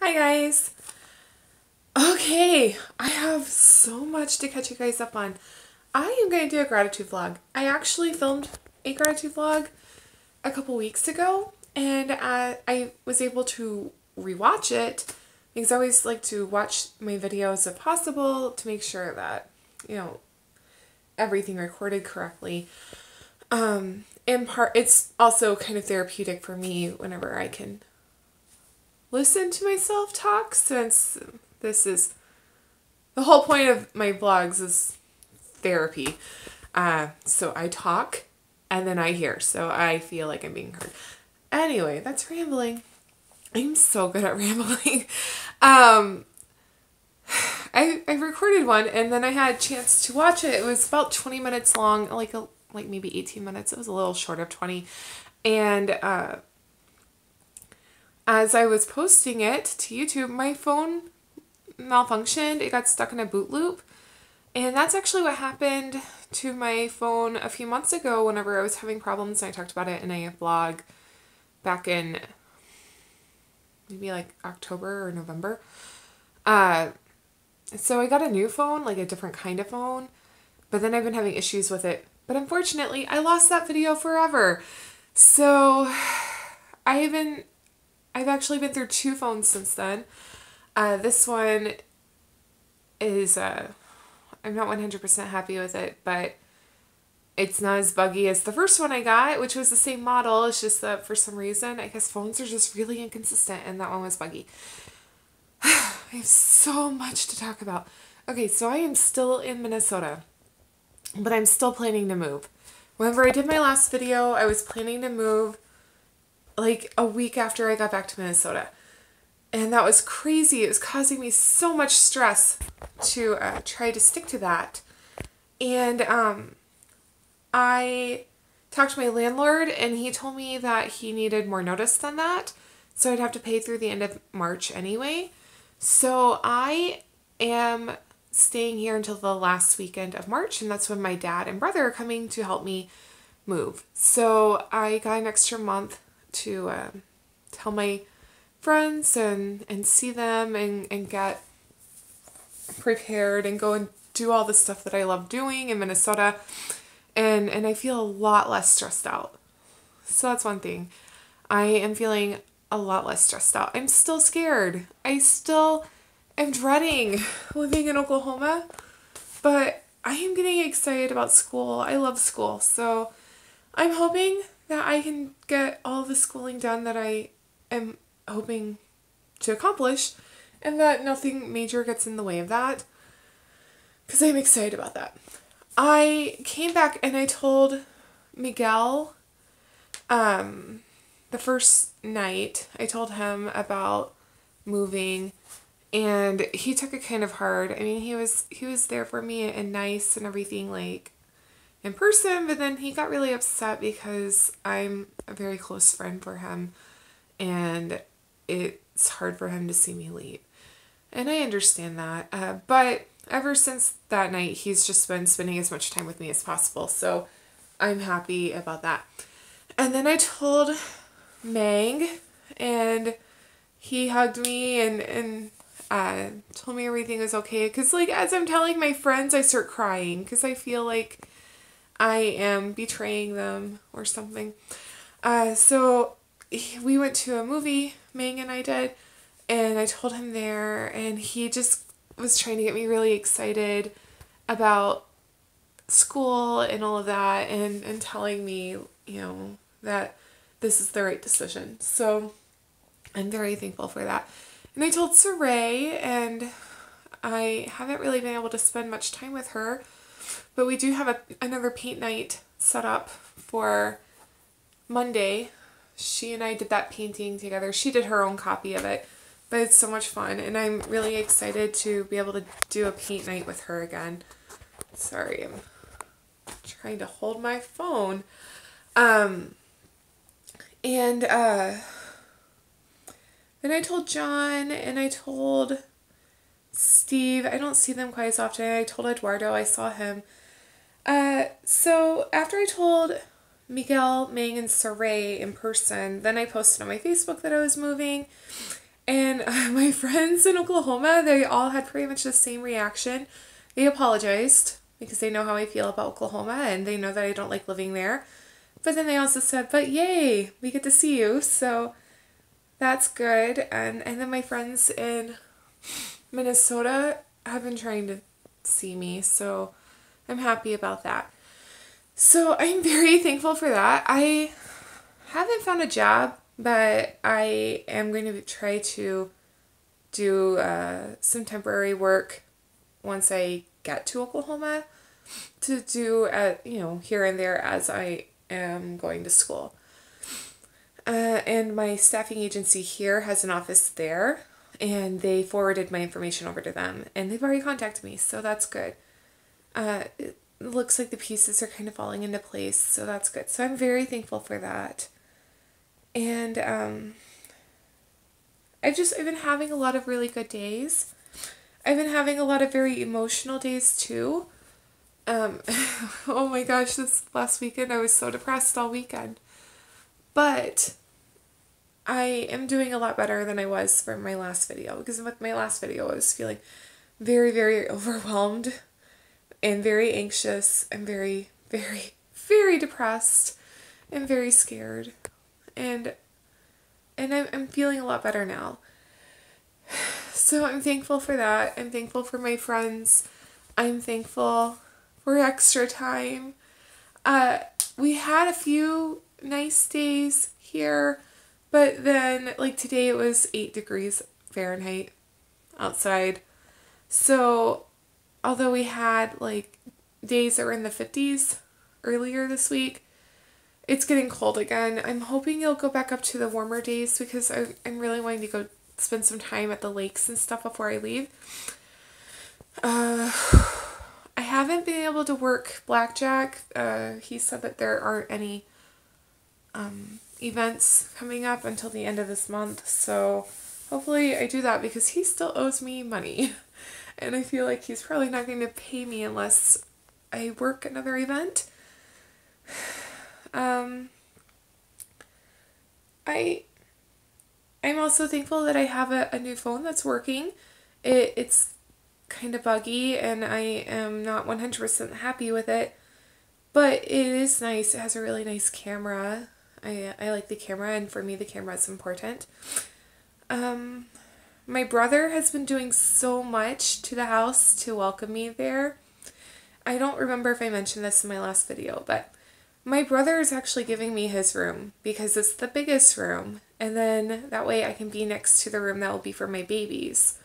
Hi guys. Okay, I have so much to catch you guys up on. I am going to do a gratitude vlog. I actually filmed a gratitude vlog a couple weeks ago, and I was able to rewatch it because I always like to watch my videos if possible to make sure that, everything recorded correctly. In part, it's also kind of therapeutic for me whenever I can listen to myself talk, since this is the whole point of my vlogs is therapy. So I talk and then I hear, so I feel like I'm being heard. Anyway, that's rambling. I'm so good at rambling. I recorded one and then I had a chance to watch it. It was about 20 minutes long, like maybe 18 minutes. It was a little short of 20. And as I was posting it to YouTube, my phone malfunctioned. It got stuck in a boot loop. And that's actually what happened to my phone a few months ago whenever I was having problems, and I talked about it in a vlog back in maybe like October or November. So I got a new phone, like a different kind of phone, but then I've been having issues with it. But unfortunately, I lost that video forever. So I've actually been through two phones since then. This one is, I'm not 100% happy with it, but it's not as buggy as the first one I got, which was the same model. It's just that for some reason, I guess phones are just really inconsistent, and that one was buggy. I have so much to talk about. Okay, so I am still in Minnesota, but I'm still planning to move. Whenever I did my last video, I was planning to move like a week after I got back to Minnesota. And that was crazy. It was causing me so much stress to try to stick to that. And I talked to my landlord, and he told me that he needed more notice than that. So I'd have to pay through the end of March anyway. So I am staying here until the last weekend of March, and that's when my dad and brother are coming to help me move. So I got an extra month to tell my friends and see them and get prepared and go and do all the stuff that I love doing in Minnesota. And I feel a lot less stressed out. So that's one thing. I am feeling a lot less stressed out. I'm still scared. I still am dreading living in Oklahoma, but I am getting excited about school. I love school. So I'm hoping that I can get all the schooling done that I am hoping to accomplish, and that nothing major gets in the way of that, because I'm excited about that. I came back and I told Miguel the first night. I told him about moving, and he took it kind of hard. I mean, he was there for me and nice and everything, like in person, but then he got really upset because I'm a very close friend for him, and it's hard for him to see me leave. And I understand that. But ever since that night, he's just been spending as much time with me as possible. So I'm happy about that. And then I told Mang, and he hugged me and told me everything was okay. Because, like, as I'm telling my friends, I start crying because I feel like I am betraying them or something. So we went to a movie, Mang and I did, and I told him there, and he just was trying to get me really excited about school and all of that, and telling me, that this is the right decision. So I'm very thankful for that. And I told Saray, and I haven't really been able to spend much time with her, but we do have another paint night set up for Monday. She and I did that painting together. She did her own copy of it, but it's so much fun, and I'm really excited to be able to do a paint night with her again. Sorry, I'm trying to hold my phone. And then I told John, and I told Steve. I don't see them quite as often. I told Eduardo, I saw him. So after I told Miguel, Mang, and Saray in person, then I posted on my Facebook that I was moving, And my friends in Oklahoma, they all had pretty much the same reaction. They apologized because they know how I feel about Oklahoma and they know that I don't like living there. But then they also said, but yay, we get to see you. So that's good. And then my friends in Minnesota have been trying to see me. So I'm happy about that. So I'm very thankful for that. I haven't found a job, but I am going to try to do some temporary work once I get to Oklahoma to do here and there as I am going to school. And my staffing agency here has an office there, and they forwarded my information over to them, and they've already contacted me, so that's good. It looks like the pieces are kind of falling into place, so that's good. So I'm very thankful for that. And I've been having a lot of really good days. I've been having a lot of very emotional days too. Oh my gosh, this last weekend I was so depressed all weekend. But I am doing a lot better than I was from my last video, because with my last video I was feeling very, very overwhelmed and very anxious and very, very, very depressed and very scared. And I'm feeling a lot better now. So I'm thankful for that. I'm thankful for my friends. I'm thankful for extra time. We had a few nice days here, but then like today it was 8 degrees Fahrenheit outside. So although we had like days that were in the 50s earlier this week, it's getting cold again. I'm hoping it'll go back up to the warmer days because I'm really wanting to go spend some time at the lakes and stuff before I leave. I haven't been able to work blackjack. He said that there aren't any events coming up until the end of this month, so hopefully I do that because he still owes me money. And I feel like he's probably not going to pay me unless I work another event. I'm also thankful that I have a new phone that's working. It's kind of buggy and I am not 100% happy with it, but it is nice. It has a really nice camera. I like the camera, and for me the camera is important. My brother has been doing so much to the house to welcome me there. I don't remember if I mentioned this in my last video, but my brother is actually giving me his room because it's the biggest room, and then that way I can be next to the room that will be for my babies.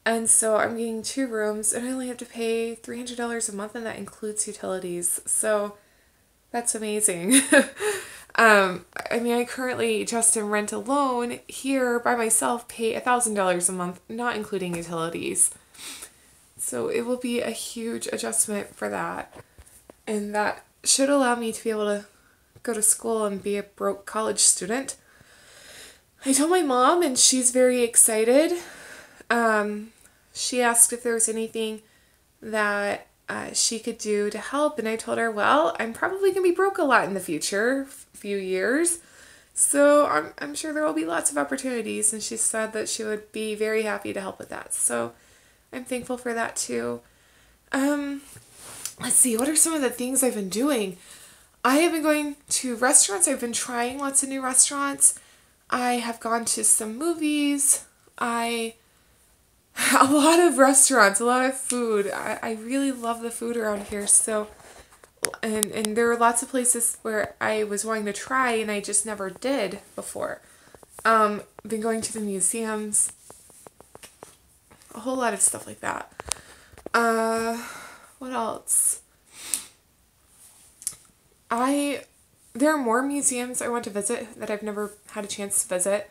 And so I'm getting 2 rooms, and I only have to pay $300 a month, and that includes utilities. So that's amazing. I mean, I currently just in rent alone here by myself pay $1,000 a month, not including utilities. So it will be a huge adjustment for that. And that should allow me to be able to go to school and be a broke college student. I told my mom, and she's very excited. She asked if there was anything that she could do to help, and I told her, well, I'm probably going to be broke a lot in the future, few years, so I'm sure there will be lots of opportunities, and she said that she would be very happy to help with that, so I'm thankful for that too. Let's see, what are some of the things I've been doing? I have been going to restaurants. I've been trying lots of new restaurants. I have gone to some movies. A lot of restaurants, a lot of food. I really love the food around here. So, and there were lots of places where I was wanting to try and I just never did before. Been going to the museums. A whole lot of stuff like that. What else? There are more museums I want to visit that I've never had a chance to visit.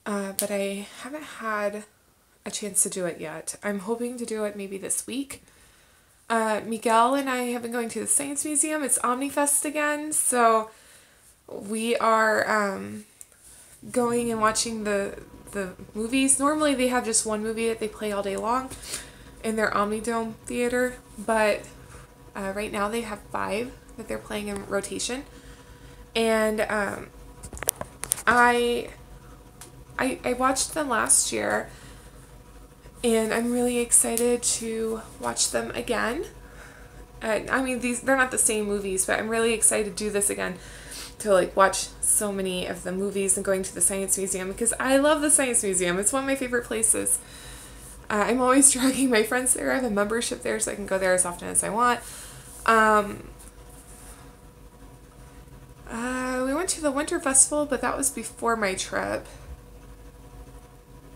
But I haven't had a chance to do it yet. I'm hoping to do it maybe this week. Miguel and I have been going to the Science Museum. It's Omnifest again, so we are going and watching the movies. Normally they have just one movie that they play all day long in their Omnidome theater, but right now they have 5 that they're playing in rotation. And I I watched them last year, and I'm really excited to watch them again. I mean, they're not the same movies, but I'm really excited to do this again, to like watch so many of the movies and going to the Science Museum, because I love the Science Museum. It's one of my favorite places. I'm always dragging my friends there. I have a membership there, so I can go there as often as I want. We went to the Winter Festival, but that was before my trip.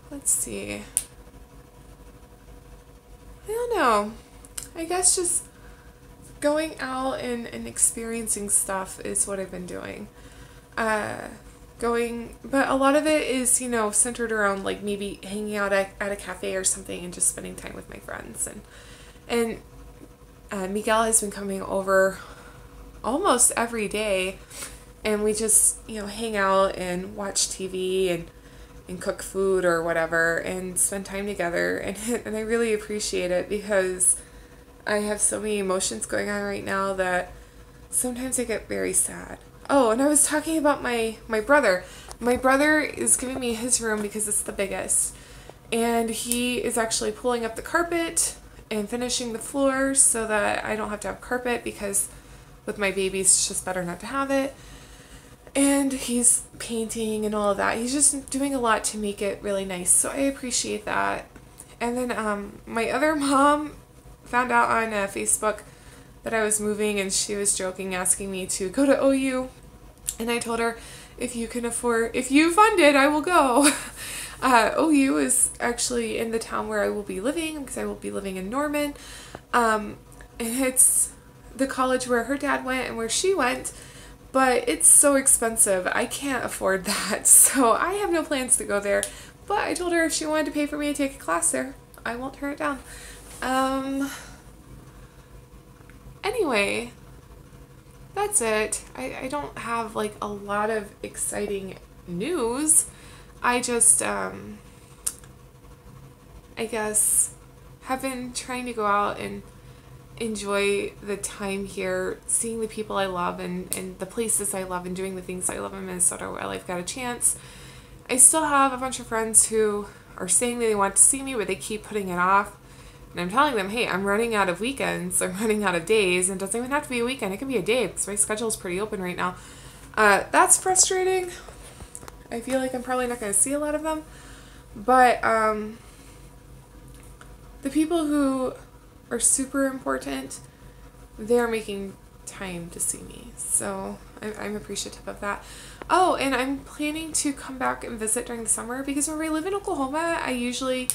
Let's see. I don't know. I guess just going out and experiencing stuff is what I've been doing. But a lot of it is, centered around like maybe hanging out at a cafe or something and just spending time with my friends. And Miguel has been coming over almost every day, and we just, hang out and watch TV and cook food or whatever and spend time together. And I really appreciate it, because I have so many emotions going on right now that sometimes I get very sad. Oh, and I was talking about my brother. My brother is giving me his room because it's the biggest. And he is actually pulling up the carpet and finishing the floor so that I don't have to have carpet, because with my babies it's just better not to have it. And he's painting and all of that. He's just doing a lot to make it really nice. So I appreciate that. And then my other mom found out on Facebook that I was moving, and she was joking, asking me to go to OU. And I told her, if you fund it, I will go. OU is actually in the town where I will be living, because I will be living in Norman. And it's the college where her dad went and where she went. But it's so expensive. I can't afford that. So I have no plans to go there. But I told her if she wanted to pay for me to take a class there, I won't turn it down. Anyway, that's it. I don't have like a lot of exciting news. I just, I guess, have been trying to go out and enjoy the time here, seeing the people I love and the places I love and doing the things I love in Minnesota while I've got a chance. I still have a bunch of friends who are saying that they want to see me, but they keep putting it off. And I'm telling them, hey, I'm running out of weekends. I'm running out of days. And it doesn't even have to be a weekend. It can be a day, because my schedule is pretty open right now. That's frustrating. I feel like I'm probably not going to see a lot of them. But the people who are super important, they're making time to see me. So I'm appreciative of that. Oh, and I'm planning to come back and visit during the summer, because when we live in Oklahoma, I usually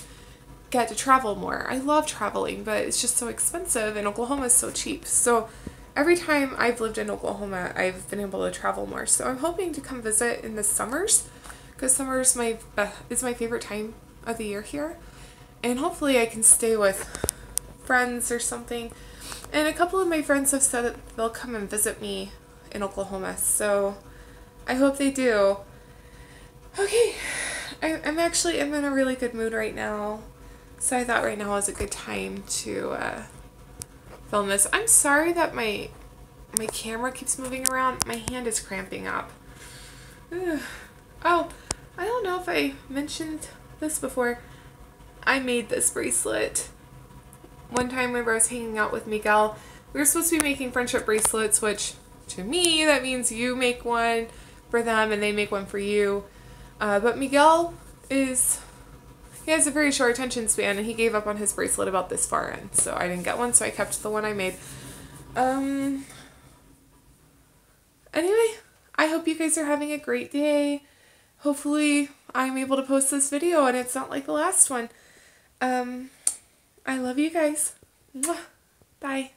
get to travel more. I love traveling, but it's just so expensive, and Oklahoma is so cheap. So every time I've lived in Oklahoma, I've been able to travel more. So I'm hoping to come visit in the summers, because summer is my favorite time of the year here. And hopefully I can stay with friends or something. And a couple of my friends have said that they'll come and visit me in Oklahoma, so I hope they do. Okay, I'm in a really good mood right now, so I thought right now was a good time to film this. I'm sorry that my camera keeps moving around. My hand is cramping up. Ugh. Oh, I don't know if I mentioned this before. I made this bracelet. One time whenever I was hanging out with Miguel, we were supposed to be making friendship bracelets, which to me, that means you make one for them and they make one for you. But Miguel he has a very short attention span, and he gave up on his bracelet about this far in. So I didn't get one, so I kept the one I made. Anyway, I hope you guys are having a great day. Hopefully I'm able to post this video and it's not like the last one. I love you guys. Mwah. Bye.